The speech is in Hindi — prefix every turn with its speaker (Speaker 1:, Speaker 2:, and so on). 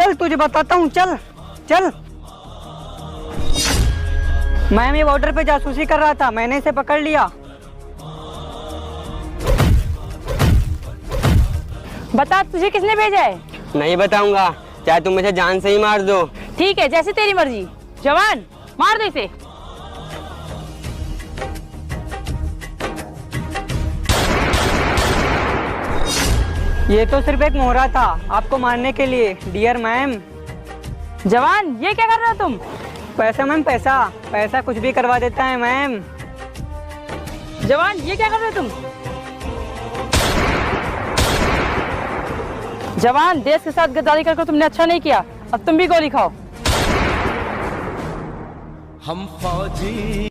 Speaker 1: चल तुझे बताता हूँ, चल चल। मैम ये बॉर्डर पे जासूसी कर रहा था, मैंने इसे पकड़ लिया।
Speaker 2: बता तुझे किसने भेजा है?
Speaker 3: नहीं बताऊंगा, चाहे तुम मुझे जान से ही मार दो।
Speaker 2: ठीक है, जैसे तेरी मर्जी। जवान मार दो इसे।
Speaker 1: ये तो सिर्फ एक मोहरा था आपको मारने के लिए, डियर मैम।
Speaker 2: जवान ये क्या कर रहे हो तुम?
Speaker 1: पैसा मैम, पैसा पैसा कुछ भी करवा देता है मैम।
Speaker 2: जवान ये क्या कर रहे हो तुम? जवान देश के साथ गद्दारी करके तुमने अच्छा नहीं किया, अब तुम भी गोली खाओ।
Speaker 4: हम फौजी